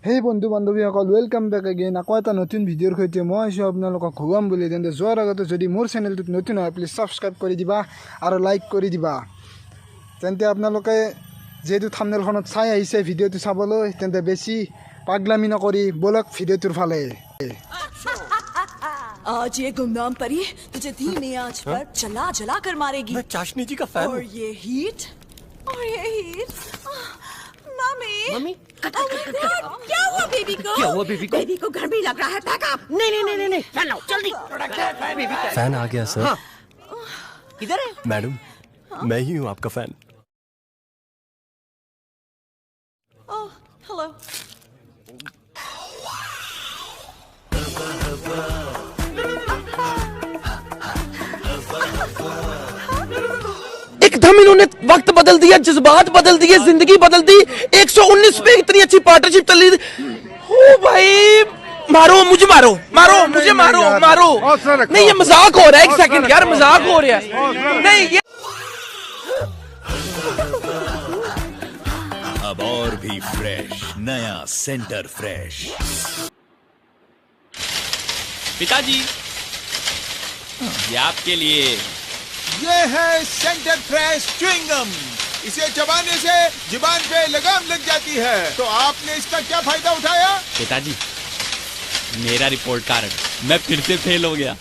হেই বন্ধু বান্ধৱীসকল, welcome back again. আকৌ এটা নতুন ভিডিঅ'ৰ সৈতে মই আছোঁ আপোনালোকক খুৱাম বুলি। তেন্তে যোৱাৰ আগতে যদি মোৰ চেনেলটোত নতুন হয় প্লিজ ছাবস্ক্ৰাইব কৰি দিবা আৰু লাইক কৰি দিবা। তেন্তে আপোনালোকে যিহেতু থাম্বনেইলখনত চাই আহিছে ভিডিঅ'টো চাবলৈ, তেন্তে বেছি পাগলামি নকৰি বলক ভিডিঅ'টোৰ ফালে। आज ये गुमनाम परी तुझे धीमी आंच पर जला जला कर मारेगी। मैं चाशनी जी का फैन और ये हीट मम्मी मम्मी क्या हुआ बेबी को? क्या हुआ बेबी को? बेबी को गर्मी लग रहा है। Pack up. नहीं फैन लाओ जल्दी। फैन आ गया सर। हाँ। किधर है मैडम? मैं ही हूँ आपका फैन। Oh hello. एकदम इन्होंने वक्त बदल दिया, जज्बात बदल दिए, जिंदगी बदल दी। 119 पे इतनी अच्छी पार्टनरशिप चली। ओ भाई मारो मुझे, मारो मुझे, मारो नहीं ये मजाक हो रहा है। एक सेकंड यार, मजाक हो रहा है। नहीं ये अब और भी फ्रेश नया सेंटर फ्रेश। पिताजी ये आपके लिए। ये है सेंटर फ्रेश च्युइंगम। इसे चबाने से जुबान पे लगाम लग जाती है। तो आपने इसका क्या फायदा उठाया? पिताजी मेरा रिपोर्ट कार्ड, मैं फिर से फेल हो गया।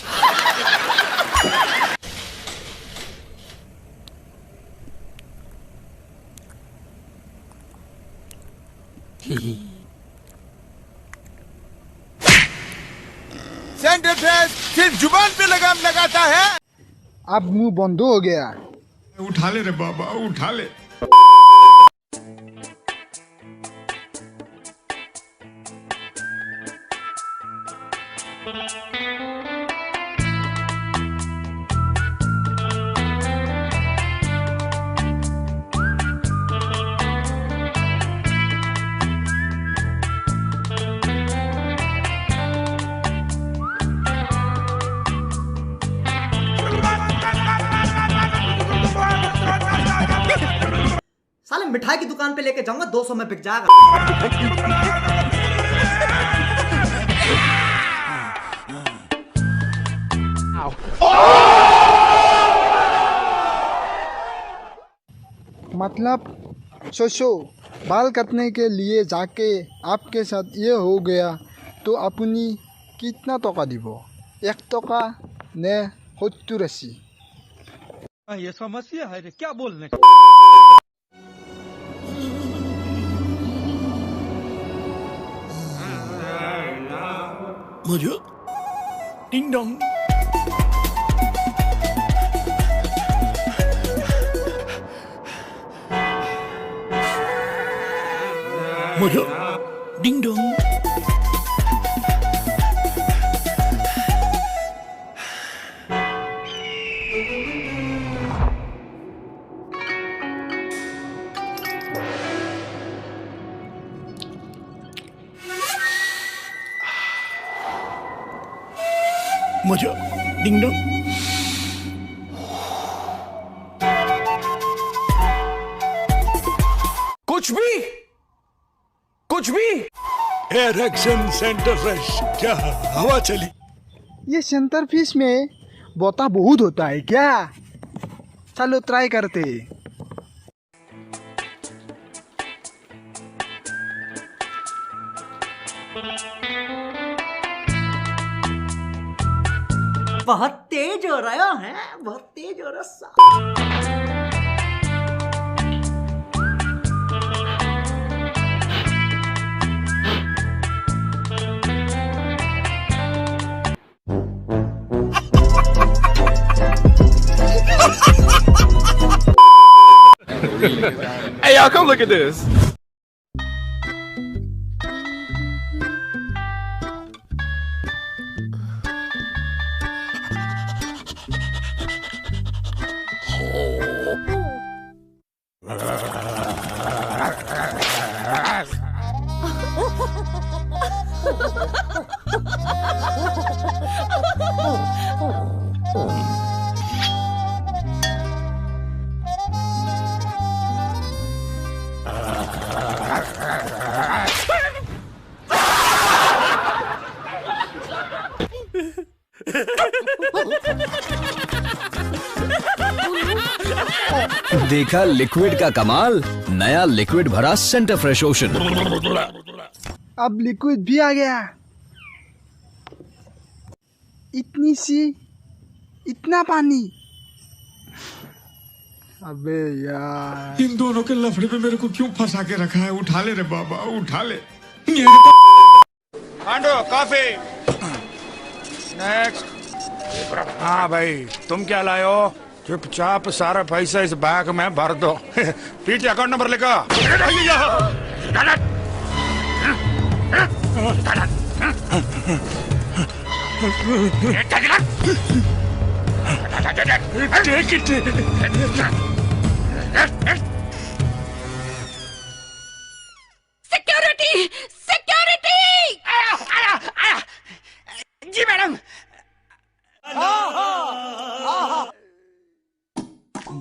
सेंटर फ्रेश सिर्फ जुबान पे लगाम लगाता है। अब मुंह बंद हो गया। उठा ले रे बाबा, उठा ले। साले मिठाई की दुकान पे लेके जाऊंगा, 200 में बिक जाएगा। मतलब सोचो, बाल काटने के लिए जाके आपके साथ ये हो गया तो अपनी कितना टका দিব? 1 टका ने 70-80? ये समस्या है रे, क्या बोलने का। मुझे डिंग डोंग मुझे डिंग डोंग मुझे डिंग डोंग कुछ भी एयर एक्शन सेंटर फ्रेश। क्या हवा चली? ये सेंटर फिश में बोता बहुत होता है क्या? चलो ट्राई करते। बहुत तेज हो रहा है, बहुत तेज हो रहा। hey y'all, come look at this. देखा लिक्विड का कमाल, नया लिक्विड भरा सेंटर फ्रेश ओशन। अब लिक्विड भी आ गया। इतना पानी। अबे यार, इन दोनों के लफड़े पे मेरे को क्यों फंसा के रखा है? उठा ले रे बाबा, उठा ले। आंडो कॉफी। नेक्स्ट। हाँ भाई, तुम क्या लाए हो? चुपचाप सारा पैसा इस बैग में भर दो। पीछे अकाउंट नंबर लिखा। Security, security. जी मैडम।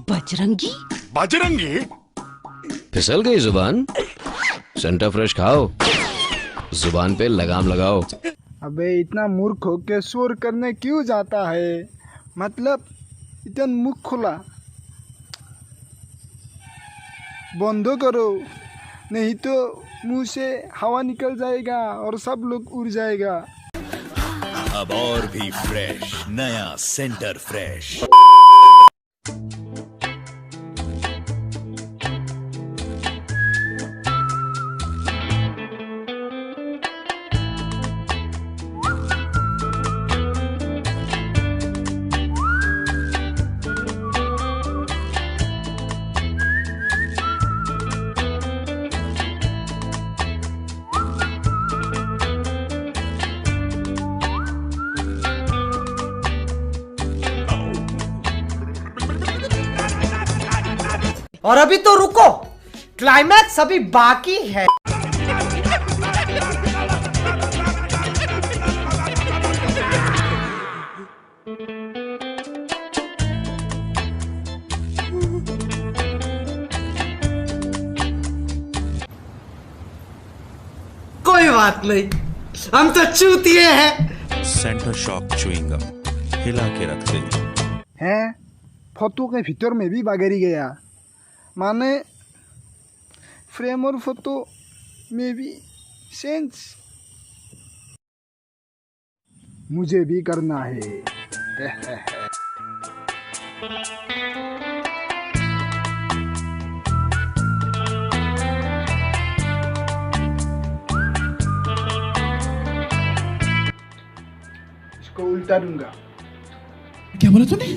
बजरंगी, बजरंगी? फिसल गई जुबान? सेंटर फ्रेश खाओ, जुबान पे लगाम लगाओ। अबे इतना मूर्ख होके शोर करने क्यों जाता है? मतलब इतना मुख खुला। बंद करो, नहीं तो मुंह से हवा निकल जाएगा और सब लोग उड़ जाएगा। अब और भी फ्रेश, नया सेंटर फ्रेश। और अभी तो रुको, क्लाइमैक्स अभी बाकी है। कोई बात नहीं, हम तो चूतिए हैं। सेंटर शॉक च्युइंगम हिला के रख दे। हैं? फोटो के भीतर में भी बागेरी गया। माने फ्रेम और फोटो में भी सेंस मुझे भी करना है। इसको उल्टा दूंगा। क्या बोला तूने?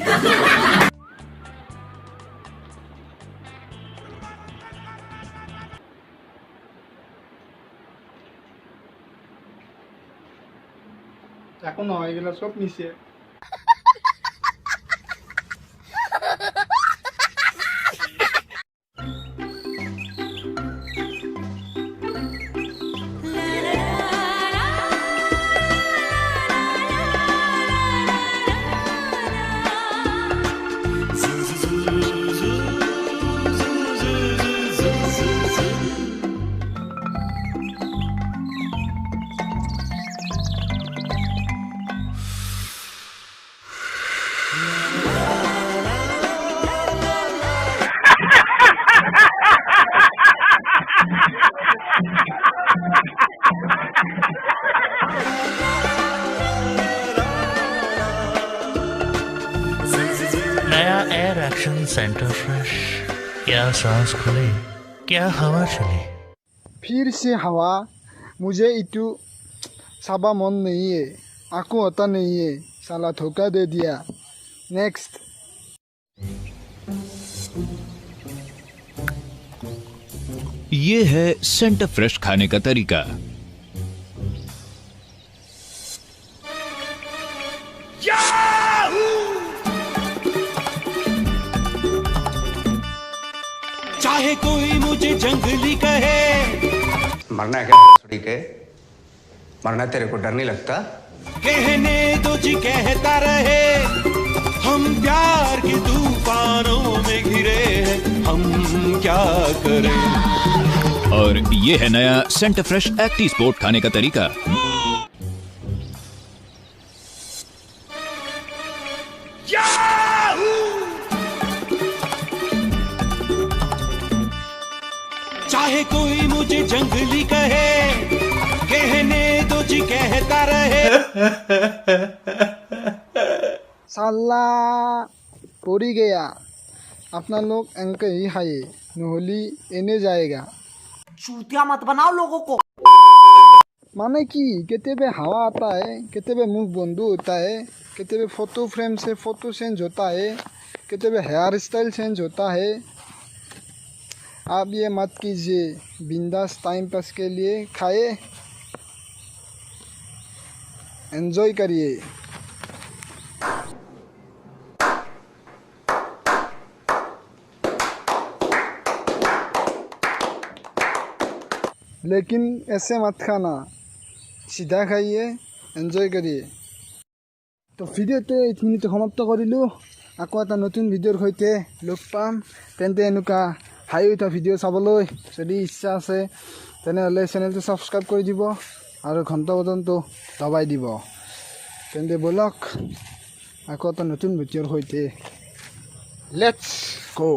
এখন হয়ে গেল সব মিশে। नया एयर एक्शन सेंटर फ्रेश। क्या सांस खुले, क्या हवा चले। फिर से हवा। मुझे इतु साबा मन नहीं है, आंखों होता नहीं है, साला धोखा दे दिया। नेक्स्ट। ये है सेंटर फ्रेश खाने का तरीका। चाहे कोई मुझे जंगली कहे। मरना है क्या छोड़ी के? मरना तेरे को डर नहीं लगता? कहने दो जी कहता रहे, हम प्यार के तूफानों में घिरे हैं, हम क्या करें। और ये है नया सेंटर फ्रेश एक्टी स्पोर्ट खाने का तरीका। जंगली कहे, कहने दो जी कहता रहे। साला पड़ी गया अपना लोग अंक ही हाय नहली एने जाएगा चूतिया मत बनाओ लोगों को। माने कि केतेबे हवा आता है, केतेबे मुख बंद होता है, केतेबे फोटो फ्रेम से फोटो चेंज होता है, केतेबे हेयर स्टाइल चेंज होता है। आप ये मत कीजिए, बिंदास टाइम पास के लिए खाए, एंजॉय करिए। लेकिन ऐसे मत खाना, सीधा खाइए, एन्जॉय करिए। तो ভিডিঅ'টো এইখিনিতে সমাপ্ত কৰিলোঁ। আকৌ এটা নতুন ভিডিঅ'ৰ সৈতে লগ পাম। তেন্তে এনেকুৱা হাই উঠা ভিডিঅ' চাবলৈ যদি ইচ্ছা আছে তেনেহ'লে চেনেলটো ছাবস্ক্ৰাইব কৰি দিব আৰু ঘণ্টা বটনটো দবাই দিব। তেন্তে ব'লক আকৌ এটা নতুন ভিডিঅ'ৰ সৈতে লেটছ গো।